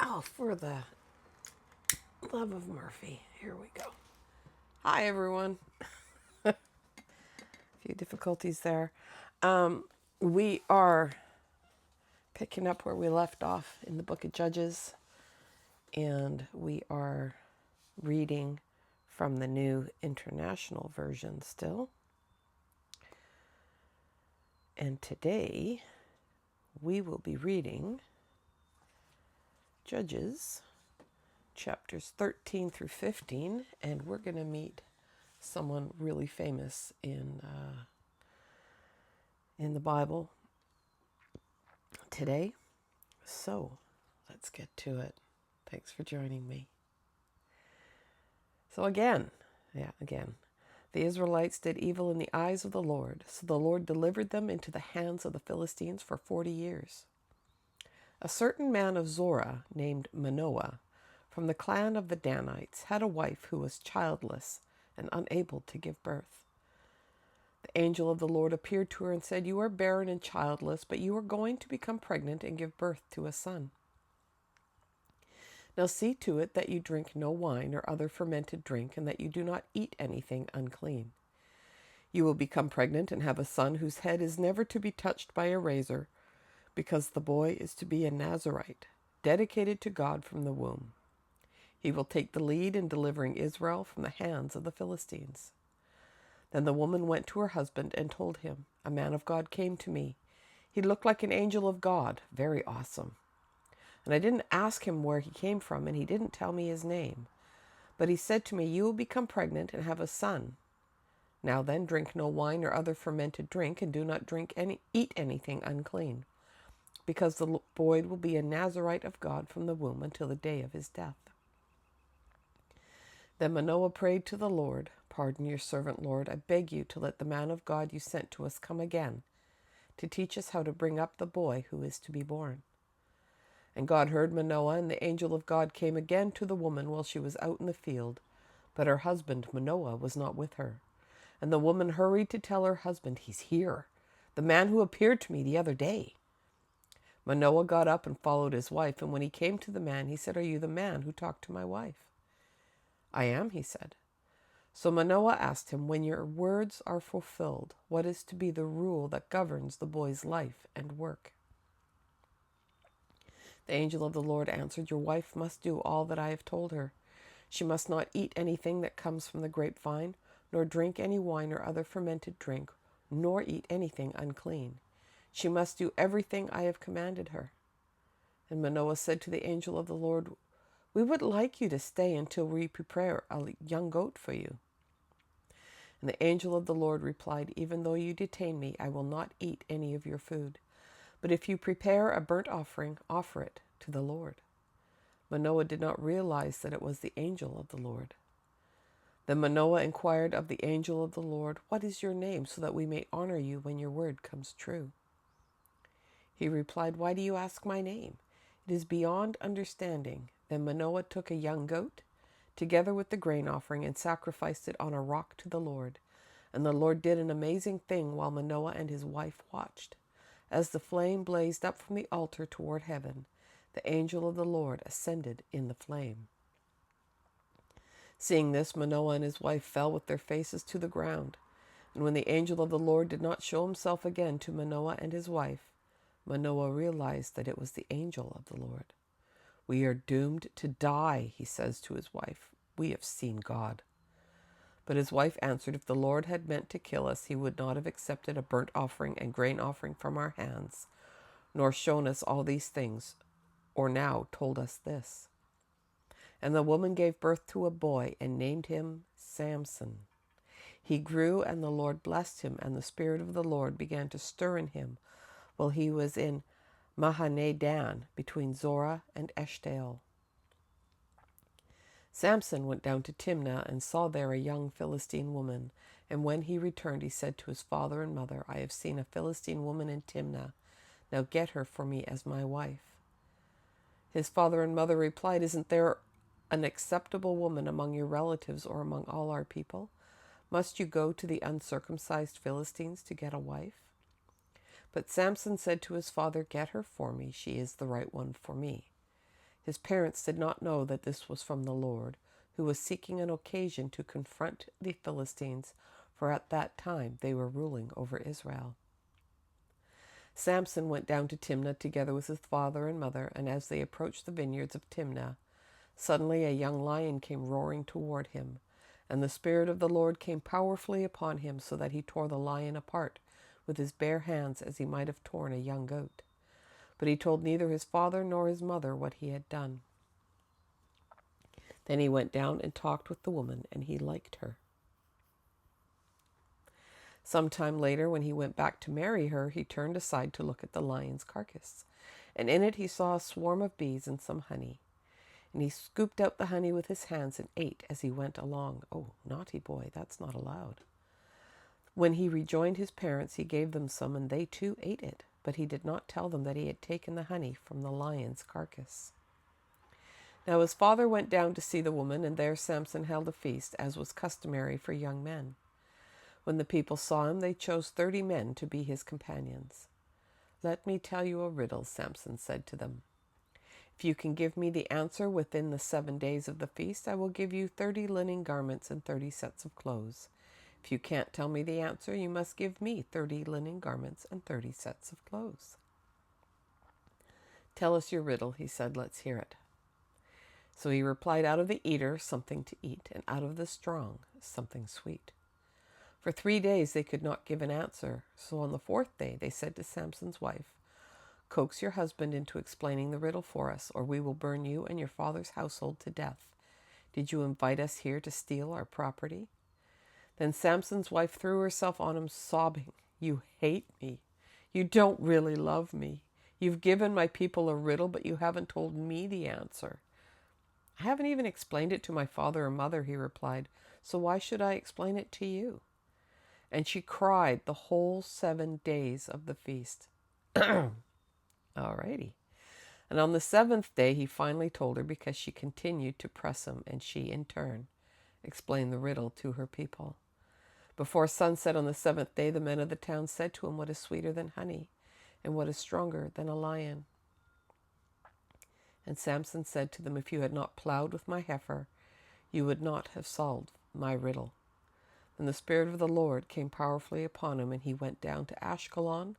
Oh, for the love of Murphy. Here we go. Hi, everyone. A few difficulties there. We are picking up where we left off in the book of Judges, and we are reading from the New International Version still. And today we will be reading Judges chapters 13 through 15, and we're going to meet someone really famous in the Bible today. So let's get to it. Thanks for joining me. So again, the Israelites did evil in the eyes of the Lord. So the Lord delivered them into the hands of the Philistines for 40 years. A certain man of Zorah named Manoah from the clan of the Danites had a wife who was childless and unable to give birth. The angel of the Lord appeared to her and said, "You are barren and childless, but you are going to become pregnant and give birth to a son. Now see to it that you drink no wine or other fermented drink, and that you do not eat anything unclean. You will become pregnant and have a son whose head is never to be touched by a razor, because the boy is to be a Nazirite, dedicated to God from the womb. He will take the lead in delivering Israel from the hands of the Philistines." Then the woman went to her husband and told him, "A man of God came to me. He looked like an angel of God, very awesome. And I didn't ask him where he came from, and he didn't tell me his name. But he said to me, 'You will become pregnant and have a son. Now then, drink no wine or other fermented drink, and do not eat anything unclean, because the boy will be a Nazirite of God from the womb until the day of his death.' Then Manoah prayed to the Lord, 'Pardon your servant, Lord. I beg you to let the man of God you sent to us come again, to teach us how to bring up the boy who is to be born.' And God heard Manoah, and the angel of God came again to the woman while she was out in the field. But her husband, Manoah, was not with her. And the woman hurried to tell her husband, 'He's here, the man who appeared to me the other day.' Manoah got up and followed his wife, and when he came to the man, he said, 'Are you the man who talked to my wife?' 'I am,' he said. So Manoah asked him, 'When your words are fulfilled, what is to be the rule that governs the boy's life and work?' The angel of the Lord answered, 'Your wife must do all that I have told her. She must not eat anything that comes from the grapevine, nor drink any wine or other fermented drink, nor eat anything unclean. She must do everything I have commanded her.' And Manoah said to the angel of the Lord, 'We would like you to stay until we prepare a young goat for you.' And the angel of the Lord replied, 'Even though you detain me, I will not eat any of your food. But if you prepare a burnt offering, offer it to the Lord.' Manoah did not realize that it was the angel of the Lord. Then Manoah inquired of the angel of the Lord, 'What is your name, so that we may honor you when your word comes true?' He replied, 'Why do you ask my name? It is beyond understanding.' Then Manoah took a young goat, together with the grain offering, and sacrificed it on a rock to the Lord. And the Lord did an amazing thing while Manoah and his wife watched. As the flame blazed up from the altar toward heaven, the angel of the Lord ascended in the flame. Seeing this, Manoah and his wife fell with their faces to the ground. And when the angel of the Lord did not show himself again to Manoah and his wife, Manoah realized that it was the angel of the Lord. 'We are doomed to die,' he says to his wife. 'We have seen God.' But his wife answered, 'If the Lord had meant to kill us, he would not have accepted a burnt offering and grain offering from our hands, nor shown us all these things, or now told us this.' And the woman gave birth to a boy and named him Samson. He grew, and the Lord blessed him, and the Spirit of the Lord began to stir in him while he was in Mahane-dan, between Zorah and Eshtaol. Samson went down to Timnah and saw there a young Philistine woman. And when he returned, he said to his father and mother, 'I have seen a Philistine woman in Timnah. Now get her for me as my wife.' His father and mother replied, 'Isn't there an acceptable woman among your relatives or among all our people? Must you go to the uncircumcised Philistines to get a wife?' But Samson said to his father, 'Get her for me. She is the right one for me.' His parents did not know that this was from the Lord, who was seeking an occasion to confront the Philistines, for at that time they were ruling over Israel. Samson went down to Timnah together with his father and mother, and as they approached the vineyards of Timnah, suddenly a young lion came roaring toward him, and the Spirit of the Lord came powerfully upon him, so that he tore the lion apart with his bare hands as he might have torn a young goat. But he told neither his father nor his mother what he had done. Then he went down and talked with the woman, and he liked her. Some time later, when he went back to marry her, he turned aside to look at the lion's carcass, and in it he saw a swarm of bees and some honey. And he scooped out the honey with his hands and ate as he went along. Oh, naughty boy, that's not allowed. When he rejoined his parents, he gave them some, and they too ate it, but he did not tell them that he had taken the honey from the lion's carcass. Now his father went down to see the woman, and there Samson held a feast, as was customary for young men. When the people saw him, they chose 30 men to be his companions. "Let me tell you a riddle," Samson said to them. "If you can give me the answer within the 7 days of the feast, I will give you 30 linen garments and 30 sets of clothes. If you can't tell me the answer, you must give me 30 linen garments and 30 sets of clothes." "Tell us your riddle," he said. "Let's hear it." So he replied, "Out of the eater, something to eat, and out of the strong, something sweet." For 3 days they could not give an answer. So on the 4th day they said to Samson's wife, "Coax your husband into explaining the riddle for us, or we will burn you and your father's household to death. Did you invite us here to steal our property?" Then Samson's wife threw herself on him, sobbing, "You hate me. You don't really love me. You've given my people a riddle, but you haven't told me the answer." "I haven't even explained it to my father or mother," he replied, "so why should I explain it to you?" And she cried the whole 7 days of the feast. Alrighty. And on the 7th day he finally told her, because she continued to press him, and she, in turn, explained the riddle to her people. Before sunset on the 7th day, the men of the town said to him, "What is sweeter than honey, and what is stronger than a lion?" And Samson said to them, "If you had not plowed with my heifer, you would not have solved my riddle." Then the Spirit of the Lord came powerfully upon him, and he went down to Ashkelon,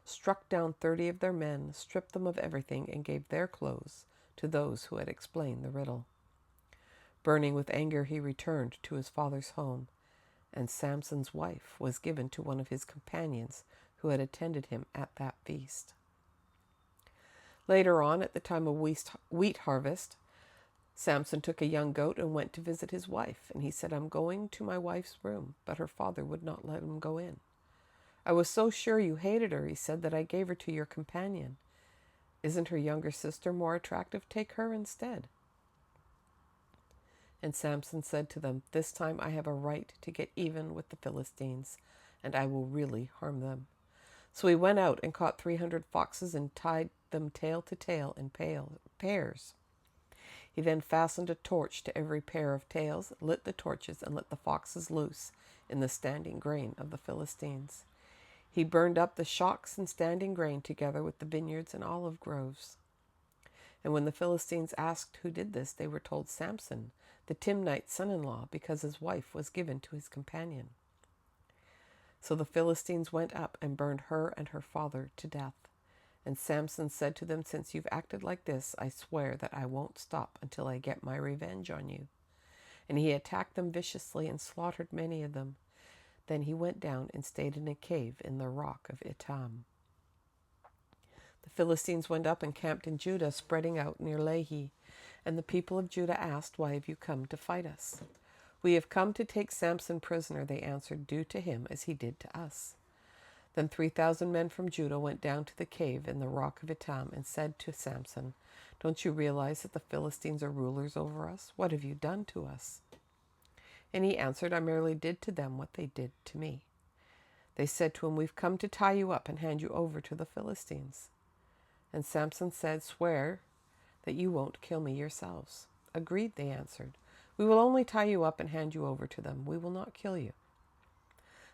struck down 30 of their men, stripped them of everything, and gave their clothes to those who had explained the riddle. Burning with anger, he returned to his father's home, and Samson's wife was given to one of his companions who had attended him at that feast. Later on, at the time of wheat harvest, Samson took a young goat and went to visit his wife, and he said, "I'm going to my wife's room," but her father would not let him go in. "I was so sure you hated her," he said, "that I gave her to your companion. Isn't her younger sister more attractive? Take her instead." And Samson said to them, "This time I have a right to get even with the Philistines, and I will really harm them." So he went out and caught 300 foxes and tied them tail to tail in pairs. He then fastened a torch to every pair of tails, lit the torches, and let the foxes loose in the standing grain of the Philistines. He burned up the shocks and standing grain together with the vineyards and olive groves. And when the Philistines asked who did this, they were told, "Samson, the Timnite's son-in-law, because his wife was given to his companion." So the Philistines went up and burned her and her father to death. And Samson said to them, "Since you've acted like this, I swear that I won't stop until I get my revenge on you." And he attacked them viciously and slaughtered many of them. Then he went down and stayed in a cave in the rock of Etam. The Philistines went up and camped in Judah, spreading out near Lehi. And the people of Judah asked, "Why have you come to fight us?" "We have come to take Samson prisoner," they answered. "Do to him as he did to us." Then 3,000 men from Judah went down to the cave in the rock of Etam and said to Samson, "Don't you realize that the Philistines are rulers over us? What have you done to us?" And he answered, "I merely did to them what they did to me." They said to him, "We've come to tie you up and hand you over to the Philistines." And Samson said, "Swear that you won't kill me yourselves." "Agreed," they answered. "We will only tie you up and hand you over to them. We will not kill you."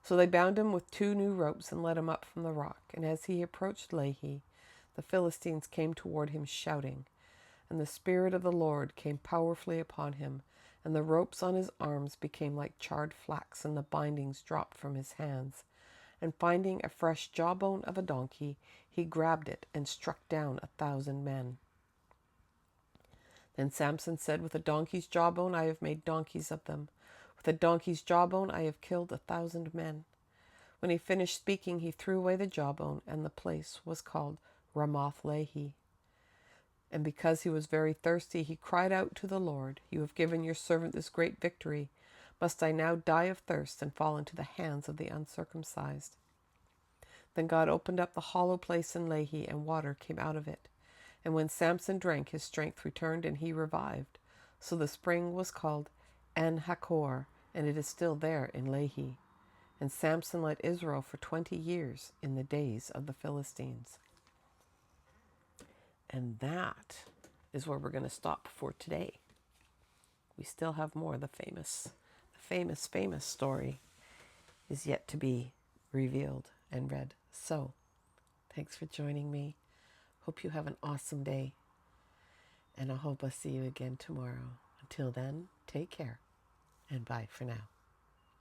So they bound him with 2 new ropes and led him up from the rock. And as he approached Lehi, the Philistines came toward him shouting. And the Spirit of the Lord came powerfully upon him, and the ropes on his arms became like charred flax, and the bindings dropped from his hands. And finding a fresh jawbone of a donkey, he grabbed it and struck down 1,000 men. Then Samson said, with a donkey's jawbone I have made donkeys of them. With a donkey's jawbone I have killed 1,000 men. When he finished speaking, he threw away the jawbone, and the place was called Ramoth-Lehi. And because he was very thirsty, he cried out to the Lord, "You have given your servant this great victory. Must I now die of thirst and fall into the hands of the uncircumcised?" Then God opened up the hollow place in Lehi, and water came out of it. And when Samson drank, his strength returned, and he revived. So the spring was called En-Hakkore, and it is still there in Lehi. And Samson led Israel for 20 years in the days of the Philistines. And that is where we're going to stop for today. We still have more. The famous story is yet to be revealed and read. So, thanks for joining me. Hope you have an awesome day. And I hope I see you again tomorrow. Until then, take care and bye for now.